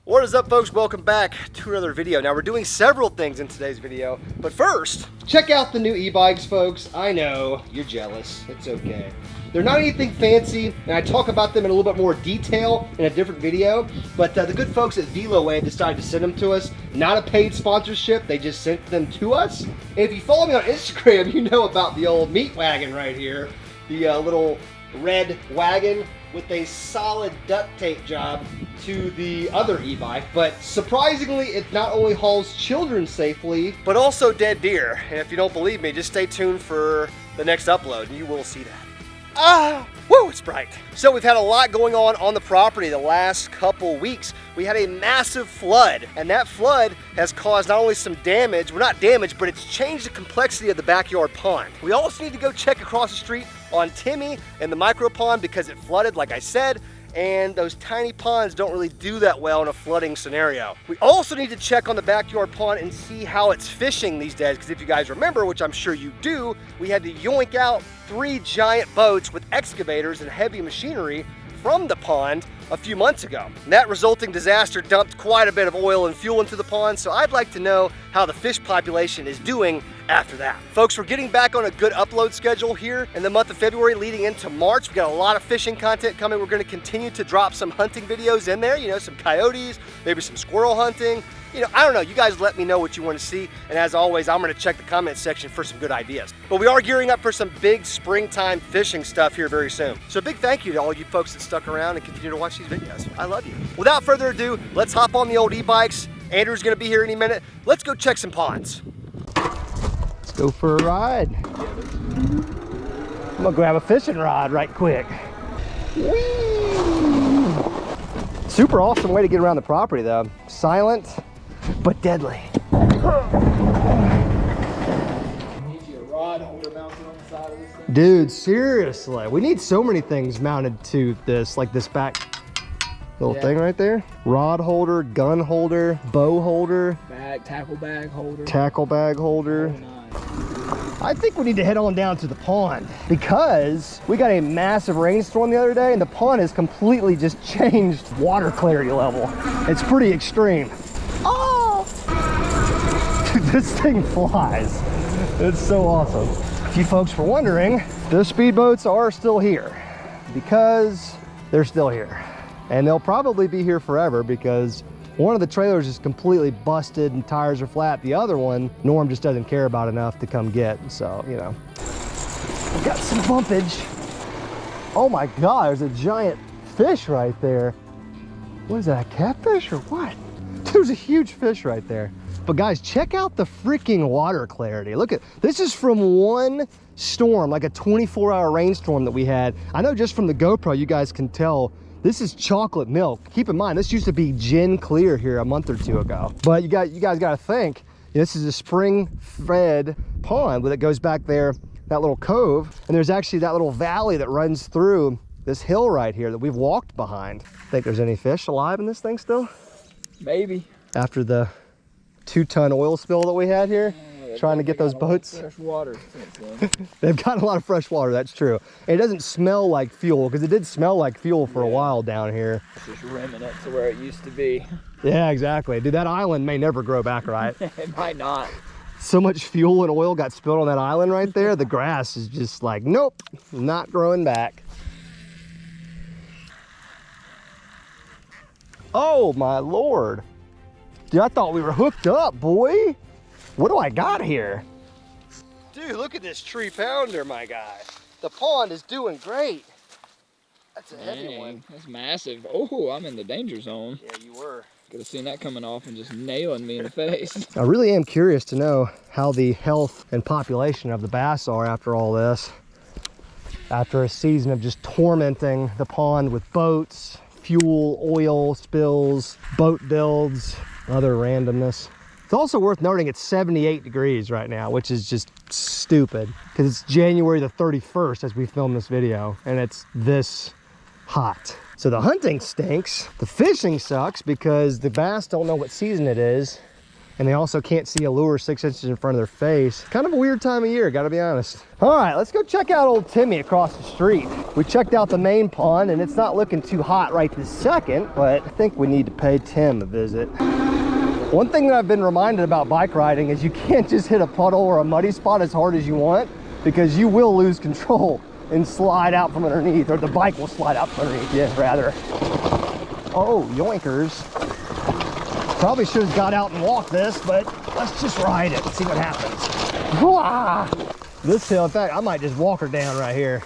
What is up, folks? Welcome back to another video. Now, we're doing several things in today's video, but first, check out the new e-bikes, folks. I know, you're jealous. It's okay. They're not anything fancy, and I talk about them in a little bit more detail in a different video, but the good folks at VeloWay decided to send them to us. Not a paid sponsorship, they just sent them to us. And if you follow me on Instagram, you know about the old meat wagon right here. The little red wagon with a solid duct tape job to the other e-bike. But surprisingly, it not only hauls children safely, but also dead deer. And if you don't believe me, just stay tuned for the next upload and you will see that. Woo, it's bright. So we've had a lot going on the property the last couple weeks. We had a massive flood, and that flood has caused not only some damage, well, not damage, but it's changed the complexity of the backyard pond. We also need to go check across the street on Timmy and the micro pond because it flooded, like I said, and those tiny ponds don't really do that well in a flooding scenario. We also need to check on the backyard pond and see how it's fishing these days, because if you guys remember, which I'm sure you do, we had to yoink out 3 giant boats with excavators and heavy machinery from the pond a few months ago. And that resulting disaster dumped quite a bit of oil and fuel into the pond, so I'd like to know how the fish population is doing after that. Folks, we're getting back on a good upload schedule here in the month of February leading into March. We've got a lot of fishing content coming. We're gonna continue to drop some hunting videos in there, you know, some coyotes, maybe some squirrel hunting. You know, I don't know, you guys let me know what you want to see. And as always, I'm gonna check the comment section for some good ideas. But we are gearing up for some big springtime fishing stuff here very soon. So a big thank you to all you folks that stuck around and continue to watch these videos. I love you. Without further ado, let's hop on the old e-bikes. Andrew's gonna be here any minute. Let's go check some ponds. Let's go for a ride. I'm gonna grab a fishing rod right quick. Whee! Super awesome way to get around the property though. Silent, but deadly. Need you a rod holder mounted on the side of this thing? Dude, seriously. We need so many things mounted to this, like this back little thing right there. Rod holder, gun holder, bow holder. Tackle bag holder. Tackle bag holder. I think we need to head on down to the pond because we got a massive rainstorm the other day and the pond has completely just changed water clarity level. It's pretty extreme. Oh! Dude, this thing flies. It's so awesome. If you folks were wondering, the speedboats are still here because they're still here. And they'll probably be here forever because one of the trailers is completely busted and tires are flat. The other one, Norm just doesn't care about enough to come get. So, you know, we got some bumpage. Oh my God, there's a giant fish right there. What is that, a catfish or what? There's a huge fish right there. But guys, check out the freaking water clarity. Look at, this is from one storm, like a 24-hour rainstorm that we had. I know just from the GoPro, you guys can tell this is chocolate milk. Keep in mind, this used to be gin clear here a month or 2 ago. But you guys got to think, this is a spring-fed pond that goes back there, that little cove, and there's actually that little valley that runs through this hill right here that we've walked behind. Think there's any fish alive in this thing still? Maybe. After the 2-ton oil spill that we had here? Trying to get those boats. Fresh water since then. They've gotten a lot of fresh water, that's true. And it doesn't smell like fuel, because it did smell like fuel for a while down here. It's just remnants to where it used to be. Yeah, exactly. Dude, that island may never grow back, right? It might not. So much fuel and oil got spilled on that island right there. The grass is just like, nope, not growing back. Oh my Lord. Dude, I thought we were hooked up, boy. What do I got here? Dude, look at this tree pounder, my guy. The pond is doing great. That's a heavy one. That's massive. Oh, I'm in the danger zone. Yeah, you were. Could have seen that coming off and just nailing me in the face. I really am curious to know how the health and population of the bass are after all this. After a season of just tormenting the pond with boats, fuel, oil spills, boat builds, other randomness. It's also worth noting it's 78 degrees right now, which is just stupid because it's January the 31st as we film this video and it's this hot. So the hunting stinks, the fishing sucks because the bass don't know what season it is, and they also can't see a lure 6 inches in front of their face. Kind of a weird time of year, gotta be honest. All right, let's go check out old Timmy across the street. We checked out the main pond, and it's not looking too hot right this second, but I think we need to pay Tim a visit. One thing that I've been reminded about bike riding is you can't just hit a puddle or a muddy spot as hard as you want, because you will lose control and slide out from underneath, or the bike will slide out from underneath you, rather. Oh, yoinkers. Probably should have got out and walked this, but let's just ride it and see what happens. Wah! This hill, in fact, I might just walk her down right here.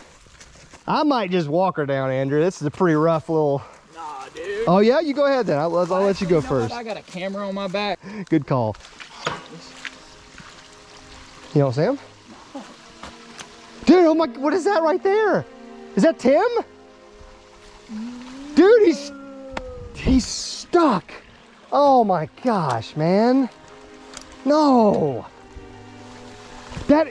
I might just walk her down, Andrew. This is a pretty rough little... Nah, dude. Oh, yeah? You go ahead then. I'll let you go first. I got a camera on my back. Good call. You know Sam? Dude, oh my, what is that right there? Is that Tim? Dude, he's stuck. Oh my gosh, man. No. That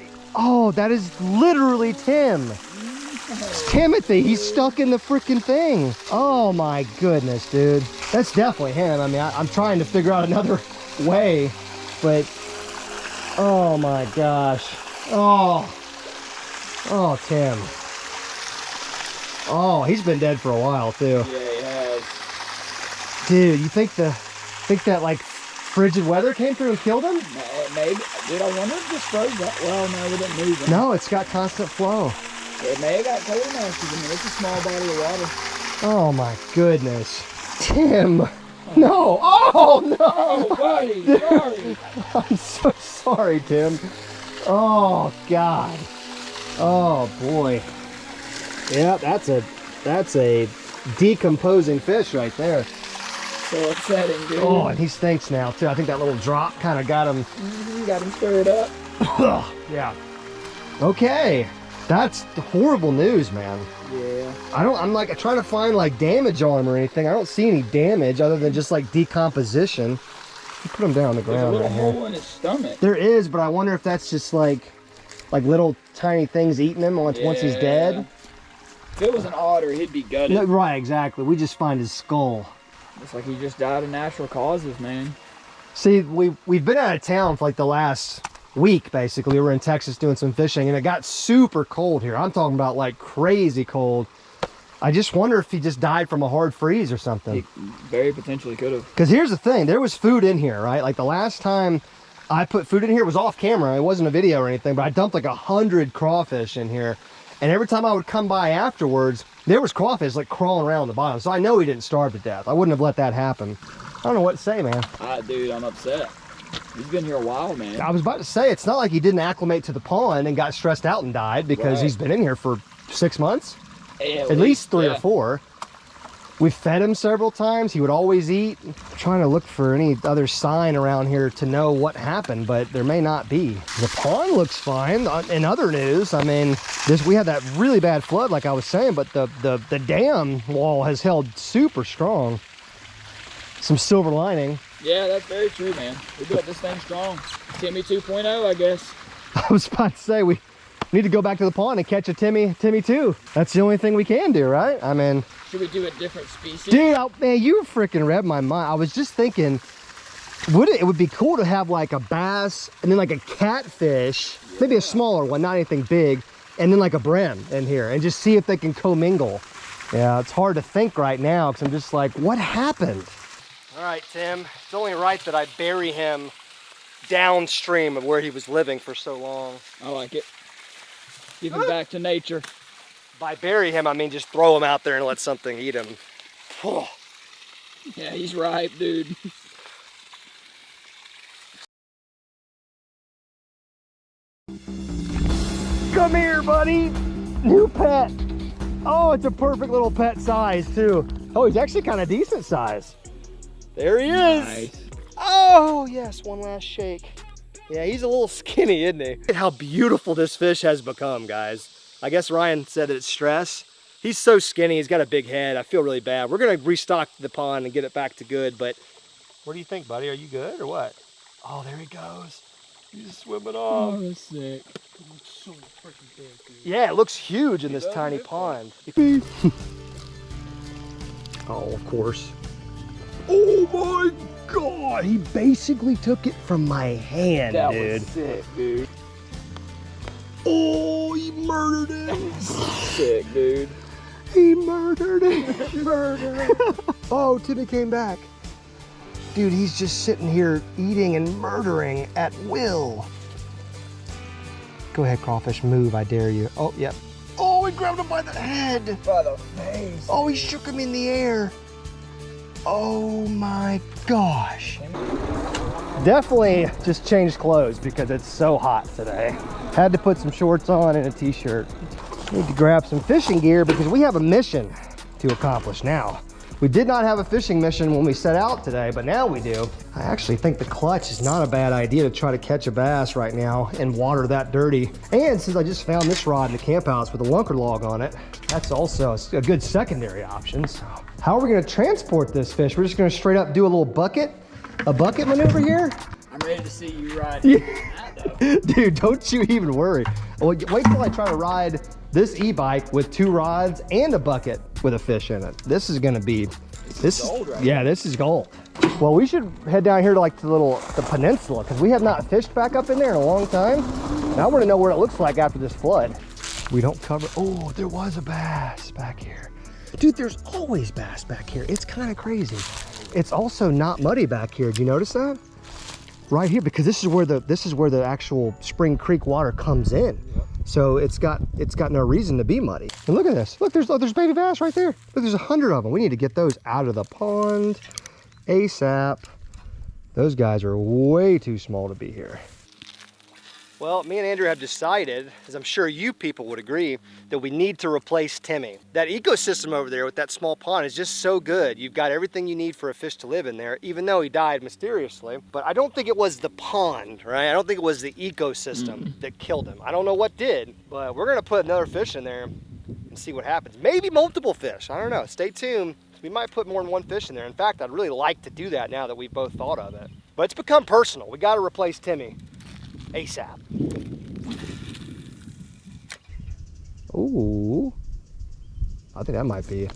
is literally Tim. It's Timothy, he's stuck in the freaking thing. Oh my goodness, dude. That's definitely him. I mean, I'm trying to figure out another way, but oh my gosh. Oh, Tim. Oh, he's been dead for a while too. Yeah, he has. Dude, you think that like frigid weather came through and killed him? Maybe. Dude, I wonder if this froze that well. No, we didn't move it. No, it's got constant flow. It may have got cold enough. I mean, it's a small body of water. Oh my goodness. Tim. No. Oh no. Oh, buddy. Sorry. I'm so sorry, Tim. Oh God. Oh boy. Yeah, that's a decomposing fish right there. So upsetting, dude. Oh, and he stinks now too. I think that little drop kind of got him. Got him stirred up. Yeah. Okay. That's horrible news, man. Yeah. I'm like trying to find like damage on him or anything. I don't see any damage other than just like decomposition. Put him down on the ground. There's a little right hole in his stomach. There is, but I wonder if that's just like little tiny things eating him once he's dead. If it was an otter, he'd be gutted. No, right, exactly. We just find his skull. It's like he just died of natural causes, man. See, we've been out of town for like the last week, basically. We were in Texas doing some fishing, and it got super cold here. I'm talking about like crazy cold. I just wonder if he just died from a hard freeze or something. He very potentially could have. Because here's the thing, there was food in here, right? Like the last time I put food in here, it was off camera. It wasn't a video or anything, but I dumped like 100 crawfish in here. And every time I would come by afterwards, there was crawfish like crawling around the bottom. So I know he didn't starve to death. I wouldn't have let that happen. I don't know what to say, man. Dude, I'm upset. He's been here a while, man. I was about to say, it's not like he didn't acclimate to the pond and got stressed out and died, because he's been in here for 6 months. Yeah, at least 3 or 4. We fed him several times. He would always eat. I'm trying to look for any other sign around here to know what happened, but there may not be. The pond looks fine. In other news, I mean, we had that really bad flood, like I was saying, but the dam wall has held super strong. Some silver lining. Yeah, that's very true, man. We built this thing strong. Timmy 2.0, I guess. I was about to say, we need to go back to the pond and catch a Timmy 2. That's the only thing we can do, right? I mean, should we do a different species? Dude, man, you freaking read my mind. I was just thinking, it would be cool to have like a bass and then like a catfish, maybe a smaller one, not anything big, and then like a brim in here, and just see if they can commingle. Yeah, it's hard to think right now because I'm just like, what happened? All right, Tim, it's only right that I bury him downstream of where he was living for so long. I like it. Give him back to nature. By bury him, I mean just throw him out there and let something eat him. Oh. Yeah, he's ripe, dude. Come here, buddy. New pet. Oh, it's a perfect little pet size, too. Oh, he's actually kind of decent size. There he is. Nice. Oh, yes, one last shake. Yeah, he's a little skinny, isn't he? Look at how beautiful this fish has become, guys. I guess Ryan said that it's stress. He's so skinny, he's got a big head. I feel really bad. We're gonna restock the pond and get it back to good, but what do you think, buddy? Are you good or what? Oh, there he goes. He's swimming off. Oh, that's sick. It looks so freaking big, dude. Yeah, it looks huge in this tiny pond. Oh, of course. Oh my God. Oh, he basically took it from my hand, That dude. was sick, dude. Oh, he murdered him. Sick, dude. He murdered him. Murder. Oh, Timmy came back. Dude, he's just sitting here eating and murdering at will. Go ahead, crawfish, move, I dare you. Oh, yep. Oh, he grabbed him by the head. By the face. Oh, he shook him in the air. Oh my gosh. Definitely just changed clothes because it's so hot today. Had to put some shorts on and a t-shirt. Need to grab some fishing gear because we have a mission to accomplish now. We did not have a fishing mission when we set out today, but now we do. I actually think the clutch is not a bad idea to try to catch a bass right now in water that dirty. And since I just found this rod in the camp house with a lunker log on it, that's also a good secondary option. So how are we gonna transport this fish? We're just gonna straight up do a little bucket maneuver here? I'm ready to see you ride. Yeah. Dude, don't you even worry. Well, wait till I try to ride this e-bike with 2 rods and a bucket with a fish in it. This is gonna be, this is gold, right? Yeah, this is gold. Well, we should head down here to like the peninsula because we have not fished back up in there in a long time. And I want to know what it looks like after this flood. We don't cover, oh, there was a bass back here. Dude, there's always bass back here. It's kind of crazy. It's also not muddy back here. Do you notice that? Right here, because this is where the actual Spring Creek water comes in. Yep. So it's got no reason to be muddy. And look at this. Look, there's baby bass right there. Look, there's 100 of them. We need to get those out of the pond ASAP. Those guys are way too small to be here. Well, me and Andrew have decided, as I'm sure you people would agree, that we need to replace Timmy. That ecosystem over there with that small pond is just so good. You've got everything you need for a fish to live in there, even though he died mysteriously. But I don't think it was the pond, right? I don't think it was the ecosystem that killed him. I don't know what did, but we're gonna put another fish in there and see what happens. Maybe multiple fish, I don't know. Stay tuned. We might put more than one fish in there. In fact, I'd really like to do that now that we've both thought of it. But it's become personal. We gotta replace Timmy ASAP. Ooh, I think that might be.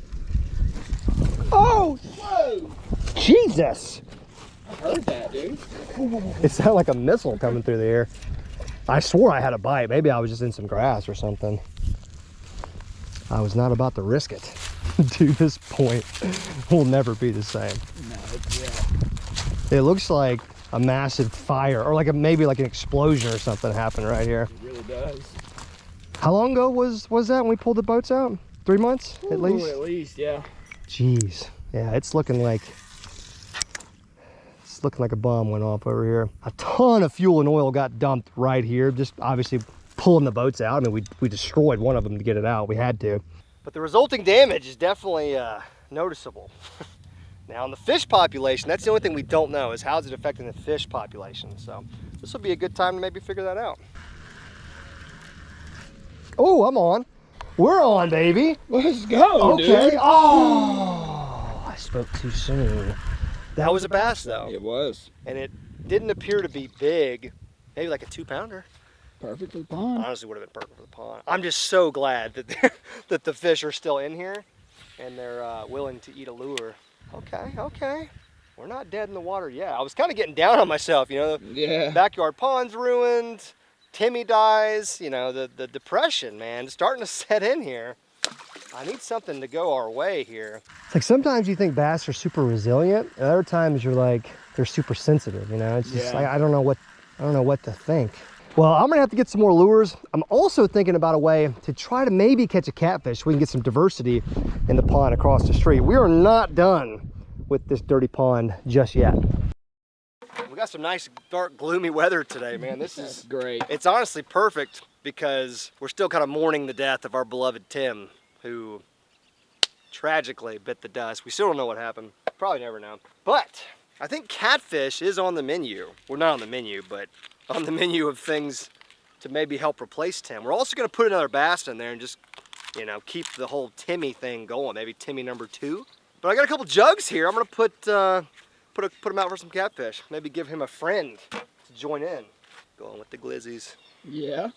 Oh, whoa! Jesus! I heard that, dude. It sounded like a missile coming through the air. I swore I had a bite. Maybe I was just in some grass or something. I was not about to risk it. To this point, we'll never be the same. No, yeah. It looks like a massive fire, or like maybe like an explosion or something happened right here. It really does. How long ago was that when we pulled the boats out? 3 months at least? At least, yeah. Jeez, yeah, it's looking like a bomb went off over here. A ton of fuel and oil got dumped right here, just obviously pulling the boats out. I mean, we destroyed one of them to get it out. We had to. But the resulting damage is definitely noticeable. Now, in the fish population, that's the only thing we don't know, is how's it affecting the fish population. So this will be a good time to maybe figure that out. Oh, I'm on. We're on, baby. Let's go, okay. dude. Oh, I spoke too soon. That was a bass, though. It was. And it didn't appear to be big. Maybe like a 2-pounder. Perfect for the pond. Honestly, would have been perfect for the pond. I'm just so glad that that the fish are still in here and they're willing to eat a lure. Okay, okay. We're not dead in the water yet. I was kind of getting down on myself, you know. Yeah. Backyard pond's ruined. Timmy dies. You know, the depression, man, is starting to set in here. I need something to go our way here. It's like sometimes you think bass are super resilient, and other times you're like they're super sensitive. You know, it's just like I don't know what to think. Well, I'm gonna have to get some more lures. I'm also thinking about a way to try to maybe catch a catfish so we can get some diversity in the pond across the street. We are not done with this dirty pond just yet. We got some nice, dark, gloomy weather today, man. This is great. It's honestly perfect because we're still kind of mourning the death of our beloved Tim, who tragically bit the dust. We still don't know what happened. Probably never know. But I think catfish is on the menu. Well, not on the menu, but on the menu of things to maybe help replace Tim. We're also gonna put another bass in there and just, you know, keep the whole Timmy thing going. Maybe Timmy number 2. But I got a couple jugs here. I'm gonna put him out for some catfish. Maybe give him a friend to join in. Going with the glizzies. Yeah.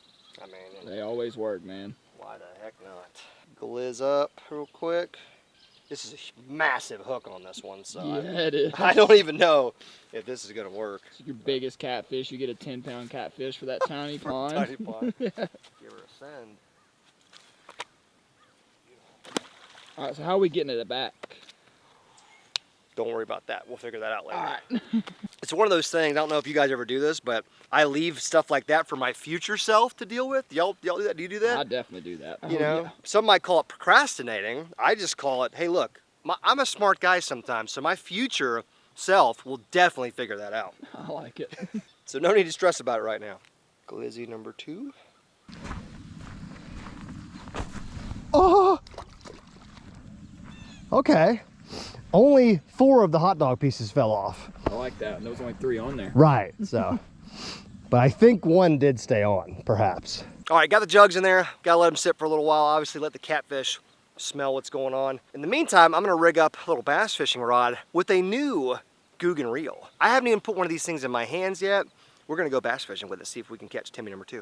I mean, they always work, man. Why the heck not? Glizz up real quick. This is a massive hook on this one, so yeah, it is. I don't even know if this is gonna work. It's your biggest catfish. You get a 10-pound catfish for that tiny pond. Tiny pond. Give her a send. All right, so how are we getting it back? Don't worry about that. We'll figure that out later. All right. It's one of those things, I don't know if you guys ever do this, but I leave stuff like that for my future self to deal with. Y'all do that? Do you do that? I definitely do that. You know, some might call it procrastinating. I just call it, hey, look, I'm a smart guy sometimes, so my future self will definitely figure that out. I like it. So no need to stress about it right now. Glizzy number 2. Oh! Okay. Only 4 of the hot dog pieces fell off. I like that. And there was only 3 on there. Right, so. But I think 1 did stay on, perhaps. All right, got the jugs in there. Gotta let them sit for a little while. Obviously, let the catfish smell what's going on. In the meantime, I'm gonna rig up a little bass fishing rod with a new Guggen reel. I haven't even put one of these things in my hands yet. We're gonna go bass fishing with it, see if we can catch Timmy number 2.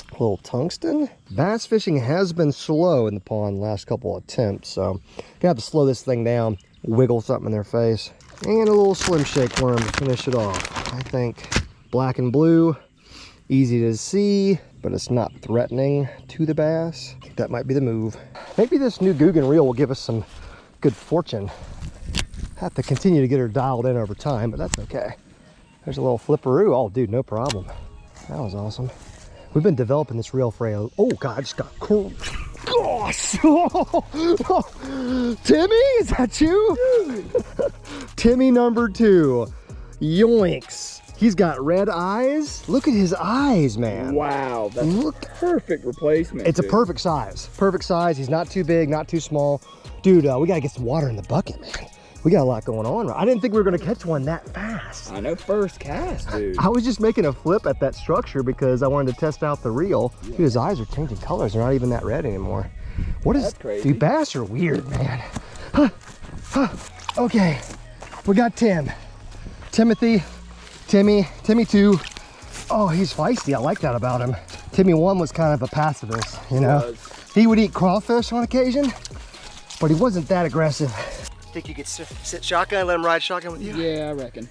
A little tungsten. Bass fishing has been slow in the pond the last couple of attempts, so gonna have to slow this thing down, wiggle something in their face. And a little slim shake worm to finish it off. I think black and blue, easy to see, but it's not threatening to the bass. I think that might be the move. Maybe this new Guggen reel will give us some good fortune. Have to continue to get her dialed in over time, but that's okay. There's a little flipperoo. Oh, dude, no problem. That was awesome. We've been developing this reel for a... Oh, God, I just got cool. Gosh! Timmy, is that you? Timmy number 2. Yoinks. He's got red eyes. Look at his eyes, man. Wow, that's a perfect replacement. It's a perfect size. Perfect size. He's not too big, not too small. Dude, we got to get some water in the bucket, man. We got a lot going on. I didn't think we were going to catch one that fast. I know, first cast, dude. I was just making a flip at that structure because I wanted to test out the reel. Yeah. Dude, his eyes are changing colors. They're not even that red anymore. What is... That's crazy. Dude, bass are weird, man. Okay, we got Tim. Timothy, Timmy 2. Oh, he's feisty. I like that about him. Timmy 1 was kind of a pacifist, you know? He would eat crawfish on occasion, but he wasn't that aggressive. Think you could sit shotgun and let him ride shotgun with you? Yeah, I reckon.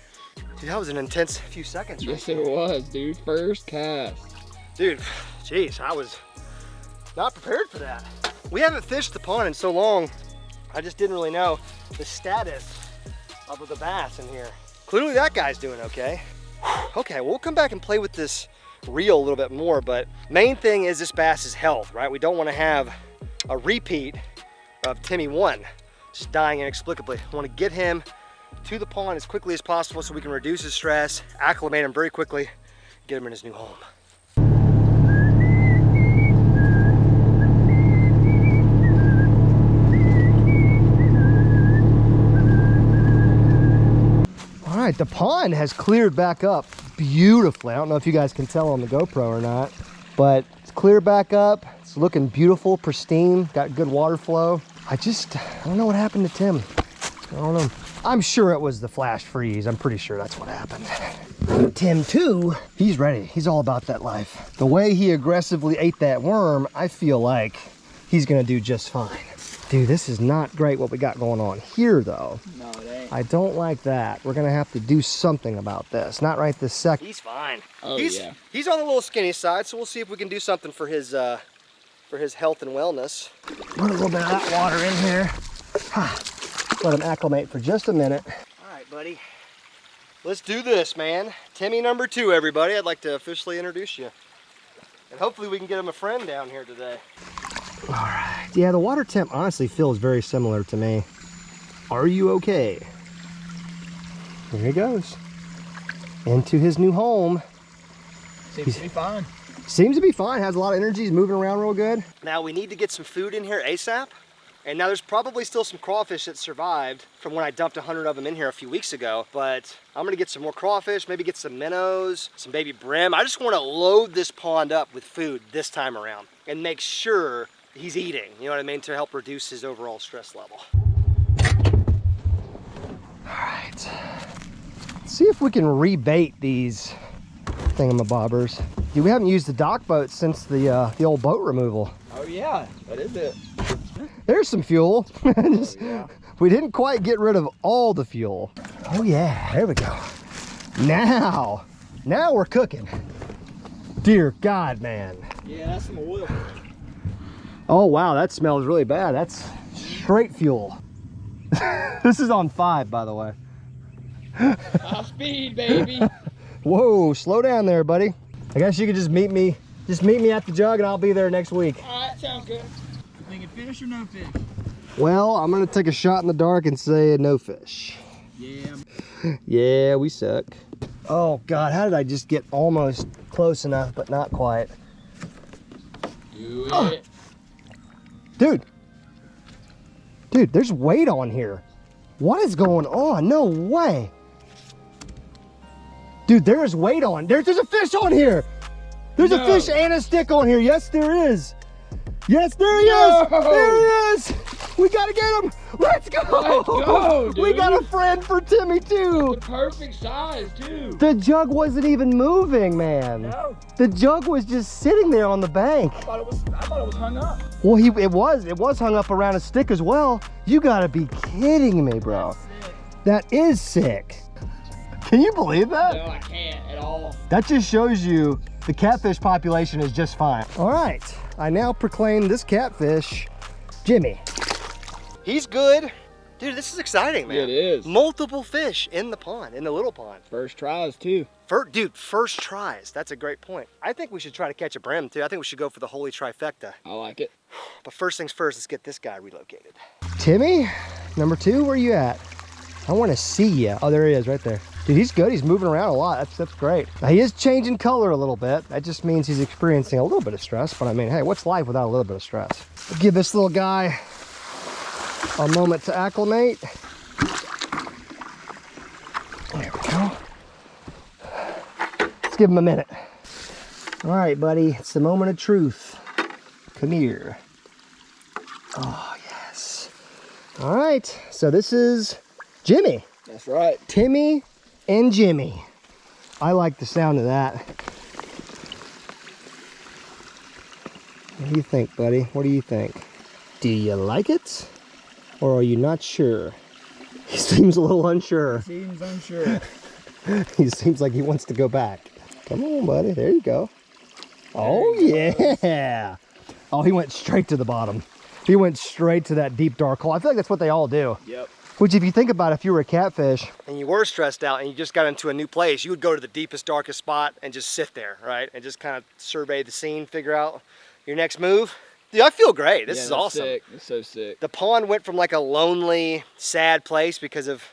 Dude, that was an intense few seconds, right? Yes, it was, dude. First cast. Dude, jeez, I was not prepared for that. We haven't fished the pond in so long. I just didn't really know the status of the bass in here. Clearly that guy's doing okay. Okay, we'll come back and play with this reel a little bit more, but main thing is this bass's health, right? We don't want to have a repeat of Timmy 1. Just dying inexplicably. I want to get him to the pond as quickly as possible so we can reduce his stress, acclimate him very quickly, get him in his new home. All right, the pond has cleared back up beautifully. I don't know if you guys can tell on the GoPro or not, but it's cleared back up. It's looking beautiful, pristine, got good water flow. I don't know what happened to Tim. I don't know. I'm sure it was the flash freeze. I'm pretty sure that's what happened. Tim 2, he's ready. He's all about that life. The way he aggressively ate that worm, I feel like he's gonna do just fine. Dude, this is not great what we got going on here though. No, it ain't. I don't like that. We're gonna have to do something about this. Not right this second. He's fine. Oh, yeah. He's on the little skinny side, so we'll see if we can do something for his health and wellness. Put a little bit of that water in here. Let him acclimate for just a minute. All right, buddy. Let's do this, man. Timmy number 2, everybody. I'd like to officially introduce you. And hopefully we can get him a friend down here today. All right. Yeah, the water temp honestly feels very similar to me. Are you okay? Here he goes. Into his new home. Seems to be fine. Seems to be fine, has a lot of energy, he's moving around real good. Now we need to get some food in here ASAP. And now there's probably still some crawfish that survived from when I dumped 100 of them in here a few weeks ago. But I'm gonna get some more crawfish, maybe get some minnows, some baby brim. I just wanna load this pond up with food this time around and make sure he's eating, you know what I mean, to help reduce his overall stress level. All right, let's see if we can rebait these thingamabobbers. Dude, we haven't used the dock boat since the old boat removal. Oh yeah, that is it. There's some fuel. Oh, yeah. We didn't quite get rid of all the fuel. Oh yeah, there we go. Now we're cooking. Dear God, man. Yeah, that's some oil. Oh wow, that smells really bad. That's straight fuel. This is on 5, by the way. High speed, baby. Whoa, slow down there, buddy. I guess you could just meet me at the jug and I'll be there next week. All right, sounds good. Thinking fish or no fish? Well, I'm gonna take a shot in the dark and say no fish. Yeah. Yeah, we suck. Oh God, how did I just get almost close enough, but not quite? Do it. Oh. Dude, there's weight on here. What is going on? No way. Dude, there is weight on. There's a fish on here. There's a fish and a stick on here. Yes, there is. Yes, there he is. There he is. We gotta get him. Let's go. Let's go, dude. We got a friend for Timmy too. The perfect size, too. The jug wasn't even moving, man. No. The jug was just sitting there on the bank. I thought it was hung up. Well, it was hung up around a stick as well. You gotta be kidding me, bro. That is sick. Can you believe that? No, I can't at all. That just shows you the catfish population is just fine. All right, I now proclaim this catfish Jimmy. He's good. Dude, this is exciting, man. It is. Multiple fish in the pond, in the little pond. First tries, too. Dude, first tries. That's a great point. I think we should try to catch a brim, too. I think we should go for the holy trifecta. I like it. But first things first, let's get this guy relocated. Timmy, number 2, where you at? I want to see you. Oh, there he is, right there. Dude, he's good. He's moving around a lot. That's great. Now, he is changing color a little bit. That just means he's experiencing a little bit of stress. But I mean, hey, what's life without a little bit of stress? We'll give this little guy a moment to acclimate. There we go. Let's give him a minute. All right, buddy. It's the moment of truth. Come here. Oh, yes. All right. So this is Jimmy. That's right. Timmy and Jimmy. I like the sound of that. What do you think, buddy? What do you think? Do you like it? Or are you not sure? He seems a little unsure. Seems unsure. He seems like he wants to go back. Come on, buddy. There you go. Oh, yeah. Oh, he went straight to the bottom. He went straight to that deep, dark hole. I feel like that's what they all do. Yep. Which, if you think about it, if you were a catfish and you were stressed out and you just got into a new place, you would go to the deepest, darkest spot and just sit there, right? And just kind of survey the scene, figure out your next move. Dude, I feel great. This is awesome. Sick. It's so sick. The pond went from like a lonely, sad place because of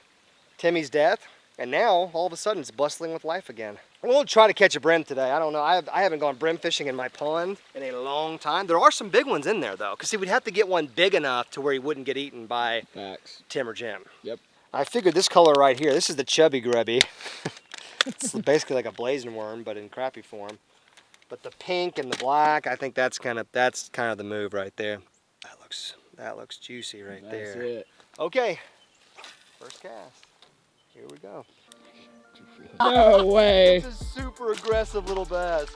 Timmy's death, and now all of a sudden it's bustling with life again. We'll try to catch a brim today. I don't know. I haven't gone brim fishing in my pond in a long time. There are some big ones in there though, because see, we'd have to get one big enough to where he wouldn't get eaten by Tim or Jim. Yep. I figured this color right here. This is the chubby grubby. It's basically like a blazing worm, but in crappie form. But the pink and the black, I think that's kind of the move right there. That looks juicy right there. That's it. Okay, first cast. Here we go. No way. This is super aggressive little bass.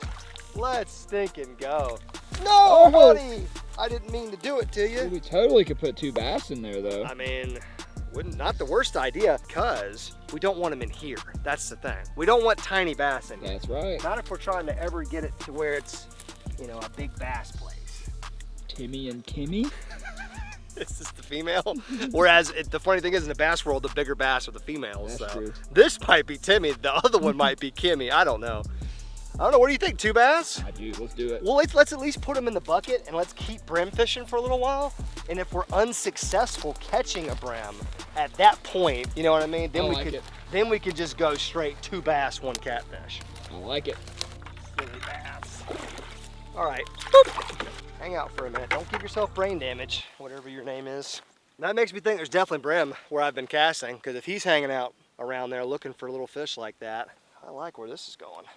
Let's stinking go. No, buddy! I didn't mean to do it to you. We totally could put 2 bass in there though. I mean, not the worst idea, because we don't want them in here. That's the thing. We don't want tiny bass in here. That's right. Not if we're trying to ever get it to where it's, you know, a big bass place. Timmy and Kimmy? Is this the female? Whereas the funny thing is, in the bass world, the bigger bass are the females. That's true. This might be Timmy. The other one might be Kimmy. I don't know. What do you think? 2 bass? I do. Let's do it. Well, let's at least put them in the bucket and let's keep brim fishing for a little while. And if we're unsuccessful catching a brim at that point, you know what I mean? Then we could just go straight 2 bass, 1 catfish. I like it. Silly bass. All right. Boop. Hang out for a minute. Don't give yourself brain damage, whatever your name is. That makes me think there's definitely brim where I've been casting, because if he's hanging out around there looking for little fish like that, I like where this is going.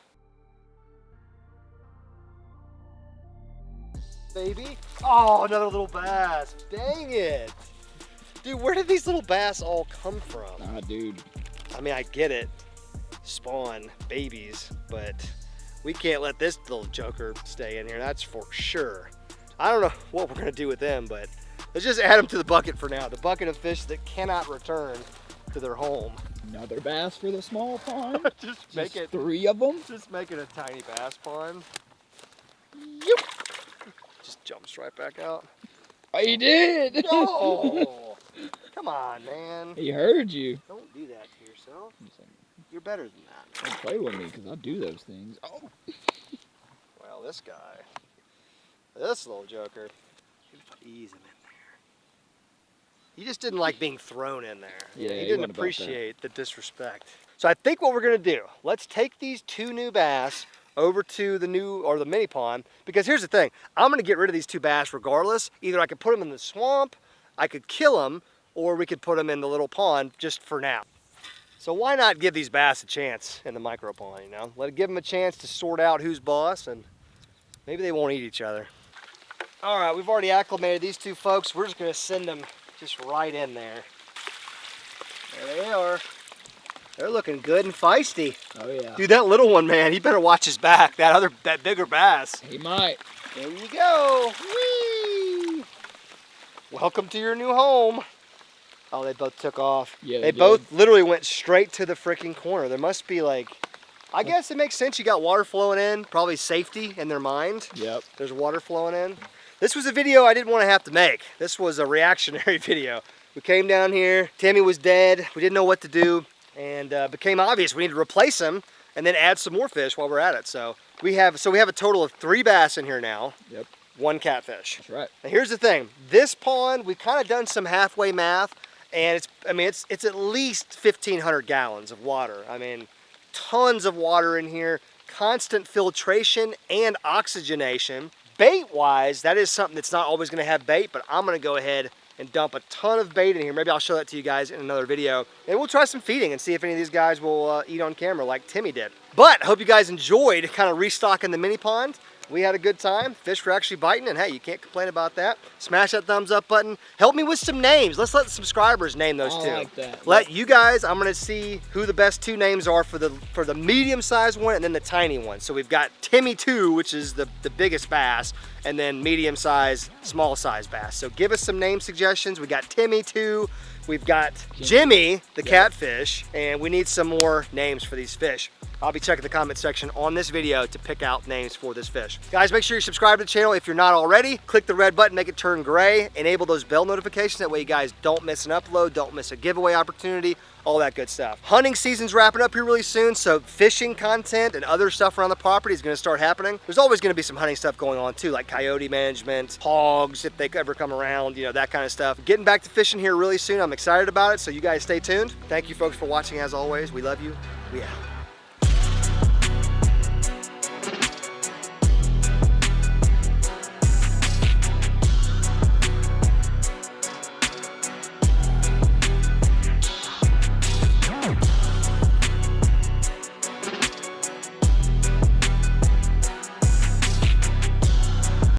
Baby. Oh, another little bass. Dang it. Dude, where did these little bass all come from? Ah, dude. I mean, I get it. Spawn babies, but we can't let this little joker stay in here. That's for sure. I don't know what we're gonna do with them, but let's just add them to the bucket for now. The bucket of fish that cannot return to their home. Another bass for the small pond. Just make it 3 of them. Just make it a tiny bass pond. Yep. Just jumps right back out. Oh, he did. No. Come on, man. He heard you. Don't do that to yourself. You're better than that. Don't play with me because I do those things. Oh. Well, this guy, this little joker, ease him in there. He just didn't like being thrown in there. Yeah, he he didn't wasn't about appreciate the disrespect. So I think what we're gonna do, let's take these 2 new bass over to the the mini pond, because here's the thing, I'm gonna get rid of these 2 bass regardless. Either I could put them in the swamp, I could kill them, or we could put them in the little pond just for now. So why not give these bass a chance in the micro pond, you know? Give them a chance to sort out who's boss, and maybe they won't eat each other. All right, we've already acclimated these 2 folks. We're just gonna send them just right in there. There they are. They're looking good and feisty. Oh yeah. Dude, that little one, man, he better watch his back. That bigger bass. He might. There you go. Whee! Welcome to your new home. Oh, they both took off. Yeah, they both literally went straight to the freaking corner. There must be like, I guess it makes sense. You got water flowing in, probably safety in their mind. Yep. There's water flowing in. This was a video I didn't want to have to make. This was a reactionary video. We came down here, Timmy was dead. We didn't know what to do, and became obvious we need to replace him and then add some more fish while we're at it. So we have a total of 3 bass in here now. Yep. 1 catfish. That's right. Now here's the thing. This pond, we've kind of done some halfway math, and it's at least 1,500 gallons of water. I mean, tons of water in here, constant filtration and oxygenation. Bait-wise, that is something that's not always gonna have bait, but I'm gonna go ahead and dump a ton of bait in here. Maybe I'll show that to you guys in another video. And we'll try some feeding and see if any of these guys will eat on camera like Timmy did. But I hope you guys enjoyed kind of restocking the mini pond. We had a good time. Fish were actually biting, and hey, you can't complain about that. Smash that thumbs up button. Help me with some names. Let's let the subscribers name those 2. I like that. Let you guys, I'm gonna see who the best 2 names are for the medium-sized one and then the tiny one. So we've got Timmy 2, which is the biggest bass, and then medium-sized, small-sized bass. So give us some name suggestions. We got Timmy 2, we've got Jimmy, the catfish, and we need some more names for these fish. I'll be checking the comment section on this video to pick out names for this fish. Guys, make sure you subscribe to the channel if you're not already. Click the red button, make it turn gray. Enable those bell notifications. That way you guys don't miss an upload, don't miss a giveaway opportunity, all that good stuff. Hunting season's wrapping up here really soon, so fishing content and other stuff around the property is gonna start happening. There's always gonna be some hunting stuff going on too, like coyote management, hogs, if they ever come around, you know, that kind of stuff. Getting back to fishing here really soon. I'm excited about it, so you guys stay tuned. Thank you folks for watching as always. We love you. We out.